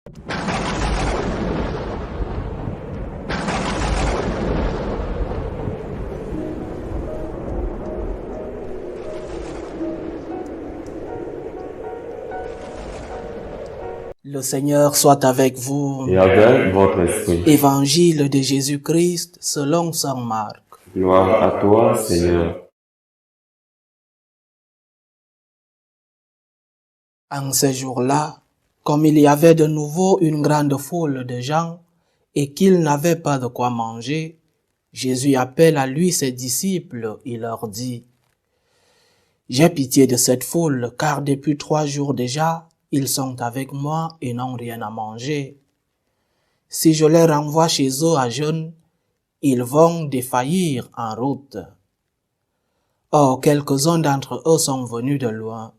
Le Seigneur soit avec vous. Et avec votre esprit. Évangile de Jésus-Christ selon saint Marc. Gloire à toi, Seigneur. En ces jours-là, comme il y avait de nouveau une grande foule de gens et qu'ils n'avaient pas de quoi manger, Jésus appelle à lui ses disciples et leur dit : « J'ai pitié de cette foule, car depuis 3 jours déjà, ils sont avec moi et n'ont rien à manger. Si je les renvoie chez eux à jeûne, ils vont défaillir en route. » Or, quelques-uns d'entre eux sont venus de loin.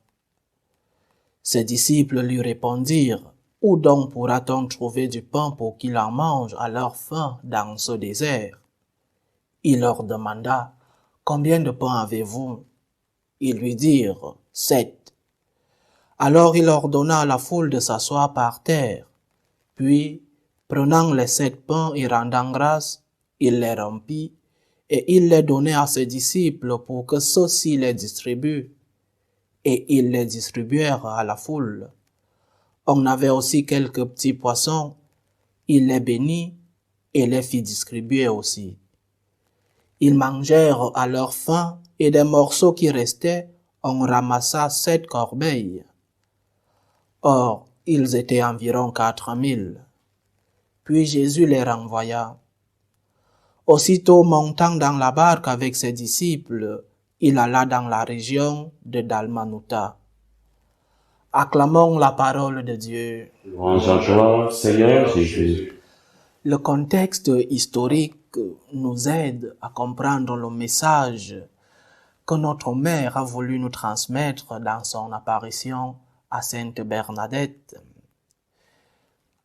Ses disciples lui répondirent : « Où donc pourra-t-on trouver du pain pour qu'ils en mangent à leur faim dans ce désert ? » Il leur demanda : « Combien de pain avez-vous ? » Ils lui dirent : « 7. » Alors il ordonna à la foule de s'asseoir par terre. Puis, prenant les 7 pains et rendant grâce, il les rompit, et il les donnait à ses disciples pour que ceux-ci les distribuent. Et ils les distribuèrent à la foule. On avait aussi quelques petits poissons. Il les bénit et les fit distribuer aussi. Ils mangèrent à leur faim, et des morceaux qui restaient, on ramassa 7 corbeilles. Or, ils étaient environ 4000. Puis Jésus les renvoya. Aussitôt montant dans la barque avec ses disciples, il alla dans la région de Dalmanuta. Acclamons la parole de Dieu. Louange à toi, Seigneur Jésus. Le contexte historique nous aide à comprendre le message que notre mère a voulu nous transmettre dans son apparition à Sainte Bernadette.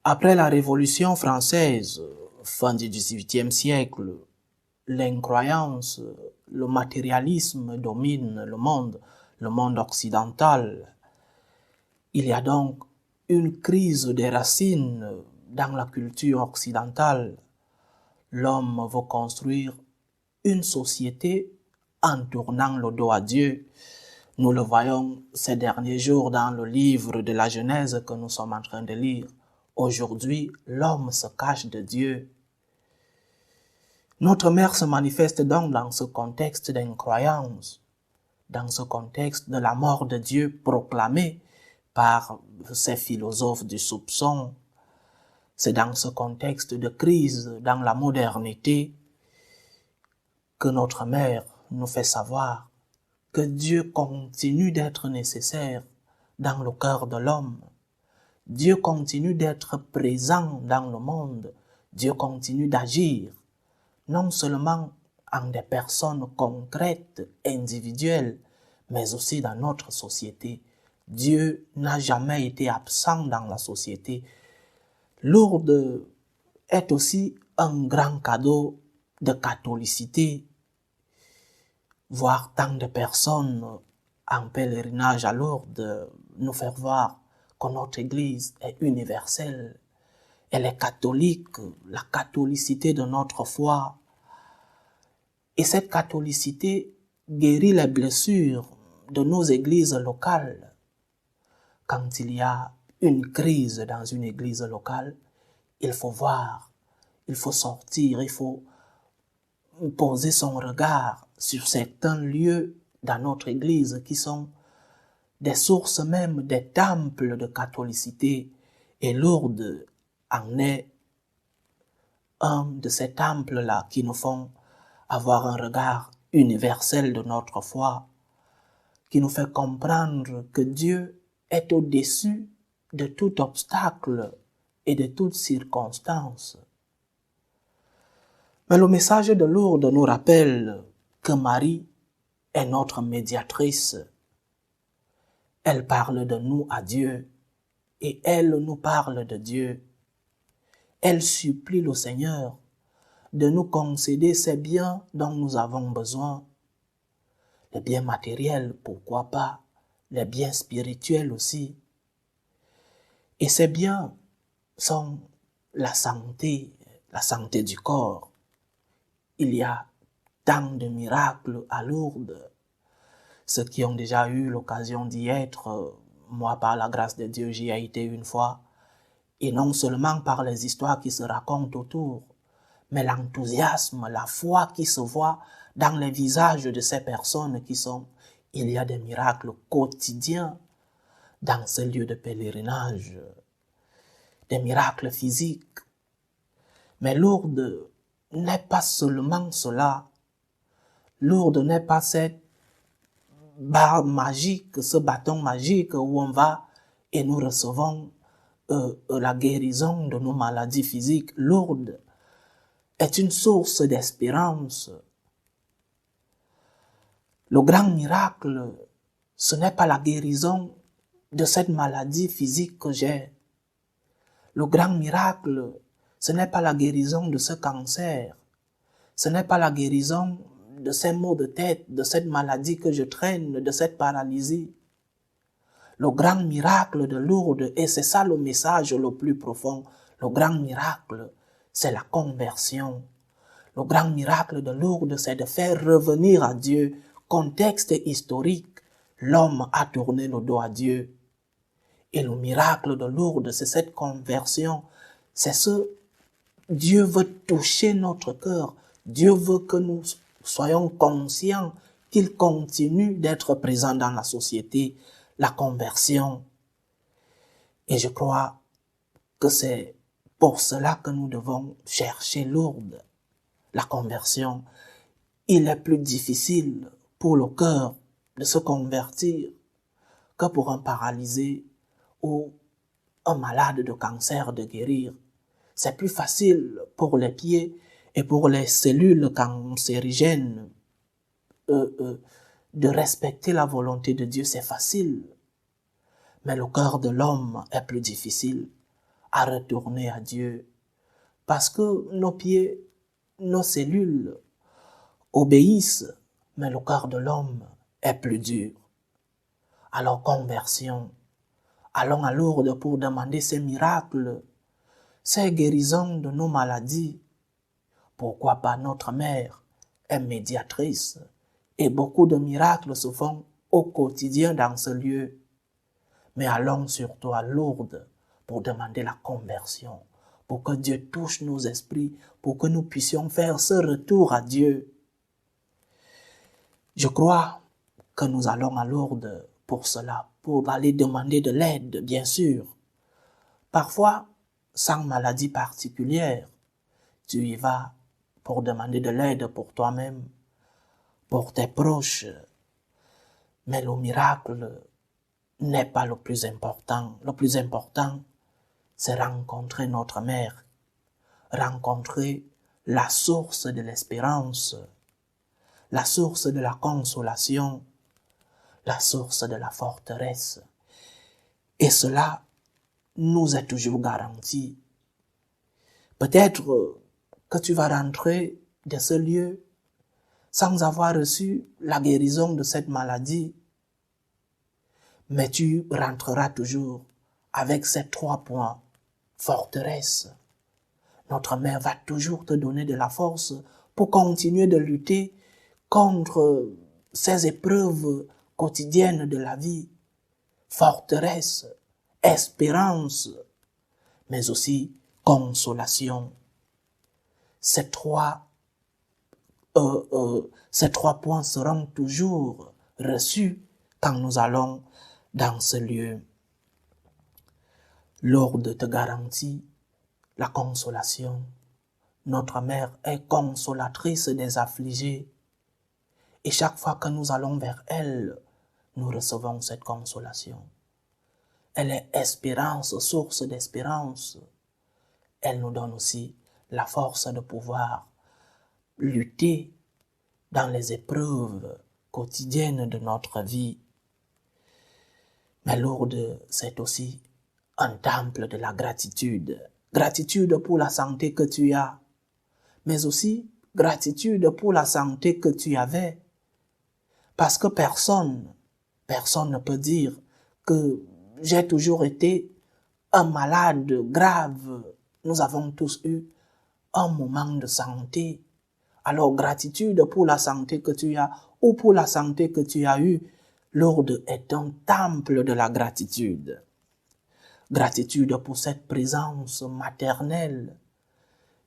Après la Révolution française, fin du XVIIIe siècle, l'incroyance, le matérialisme domine le monde occidental. Il y a donc une crise des racines dans la culture occidentale. L'homme veut construire une société en tournant le dos à Dieu. Nous le voyons ces derniers jours dans le livre de la Genèse que nous sommes en train de lire. Aujourd'hui, l'homme se cache de Dieu. Notre mère se manifeste donc dans ce contexte d'incroyance, dans ce contexte de la mort de Dieu proclamée par ces philosophes du soupçon. C'est dans ce contexte de crise, dans la modernité, que notre mère nous fait savoir que Dieu continue d'être nécessaire dans le cœur de l'homme. Dieu continue d'être présent dans le monde. Dieu continue d'agir, non seulement en des personnes concrètes, individuelles, mais aussi dans notre société. Dieu n'a jamais été absent dans la société. Lourdes est aussi un grand cadeau de catholicité. Voir tant de personnes en pèlerinage à Lourdes nous faire voir que notre Église est universelle. Elle est catholique, la catholicité de notre foi. Et cette catholicité guérit les blessures de nos églises locales. Quand il y a une crise dans une église locale, il faut voir, il faut sortir, il faut poser son regard sur certains lieux dans notre église qui sont des sources même, des temples de catholicité. Et Lourdes en est un de ces temples-là qui nous font avoir un regard universel de notre foi, qui nous fait comprendre que Dieu est au-dessus de tout obstacle et de toute circonstance. Mais le message de Lourdes nous rappelle que Marie est notre médiatrice. Elle parle de nous à Dieu et elle nous parle de Dieu. Elle supplie le Seigneur de nous concéder ces biens dont nous avons besoin. Les biens matériels, pourquoi pas, les biens spirituels aussi. Et ces biens, sont la santé du corps. Il y a tant de miracles à Lourdes. Ceux qui ont déjà eu l'occasion d'y être, moi par la grâce de Dieu j'y ai été une fois, et non seulement par les histoires qui se racontent autour, mais l'enthousiasme, la foi qui se voit dans les visages de ces personnes il y a des miracles quotidiens dans ces lieux de pèlerinage, des miracles physiques. Mais Lourdes n'est pas seulement cela. Lourdes n'est pas cette barre magique, ce bâton magique où on va et nous recevons la guérison de nos maladies physiques. Lourdes est une source d'espérance. Le grand miracle, ce n'est pas la guérison de cette maladie physique que j'ai. Le grand miracle, ce n'est pas la guérison de ce cancer. Ce n'est pas la guérison de ces maux de tête, de cette maladie que je traîne, de cette paralysie. Le grand miracle de Lourdes, et c'est ça le message le plus profond, le grand miracle, c'est la conversion. Le grand miracle de Lourdes, c'est de faire revenir à Dieu. Contexte historique, l'homme a tourné le dos à Dieu. Et le miracle de Lourdes, c'est cette conversion. C'est ce Dieu veut toucher notre cœur. Dieu veut que nous soyons conscients qu'il continue d'être présent dans la société, la conversion. Et je crois que c'est pour cela que nous devons chercher Lourdes, la conversion. Il est plus difficile pour le cœur de se convertir que pour un paralysé ou un malade de cancer de guérir. C'est plus facile pour les pieds et pour les cellules cancérigènes de respecter la volonté de Dieu, c'est facile. Mais le cœur de l'homme est plus difficile à retourner à Dieu parce que nos pieds, nos cellules obéissent, mais le cœur de l'homme est plus dur. Alors conversion, allons à Lourdes pour demander ces miracles, ces guérisons de nos maladies. Pourquoi pas notre mère est médiatrice et beaucoup de miracles se font au quotidien dans ce lieu. Mais allons surtout à Lourdes pour demander la conversion, pour que Dieu touche nos esprits, pour que nous puissions faire ce retour à Dieu. Je crois que nous allons à Lourdes pour cela, pour aller demander de l'aide, bien sûr. Parfois, sans maladie particulière, tu y vas pour demander de l'aide pour toi-même, pour tes proches. Mais le miracle n'est pas le plus important. Le plus important, c'est rencontrer notre mère, rencontrer la source de l'espérance, la source de la consolation, la source de la forteresse. Et cela nous est toujours garanti. Peut-être que tu vas rentrer de ce lieu sans avoir reçu la guérison de cette maladie, mais tu rentreras toujours avec ces 3 points. Forteresse. Notre mère va toujours te donner de la force pour continuer de lutter contre ces épreuves quotidiennes de la vie. Forteresse, espérance, mais aussi consolation. Ces 3 points seront toujours reçus quand nous allons dans ce lieu. Lourdes te garantit la consolation. Notre mère est consolatrice des affligés. Et chaque fois que nous allons vers elle, nous recevons cette consolation. Elle est espérance, source d'espérance. Elle nous donne aussi la force de pouvoir lutter dans les épreuves quotidiennes de notre vie. Mais Lourdes, c'est aussi un temple de la gratitude. Gratitude pour la santé que tu as, mais aussi gratitude pour la santé que tu avais. Parce que personne ne peut dire que j'ai toujours été un malade grave. Nous avons tous eu un moment de santé. Alors, gratitude pour la santé que tu as ou pour la santé que tu as eue. Lourdes est un temple de la gratitude. Gratitude pour cette présence maternelle,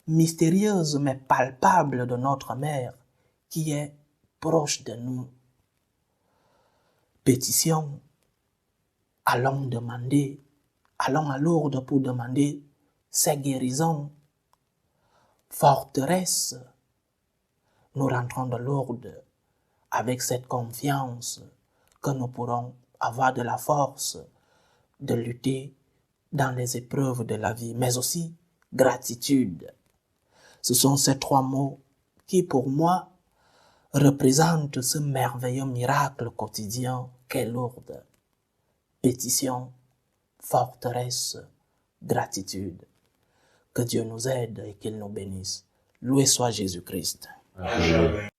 mystérieuse mais palpable de notre mère qui est proche de nous. Pétition, allons à Lourdes pour demander ses guérisons. Forteresse, nous rentrons de Lourdes avec cette confiance que nous pourrons avoir de la force de lutter dans les épreuves de la vie, mais aussi gratitude. Ce sont ces trois mots qui, pour moi, représentent ce merveilleux miracle quotidien qu'est Lourdes. Pétition, forteresse, gratitude. Que Dieu nous aide et qu'il nous bénisse. Loué soit Jésus-Christ. Amen.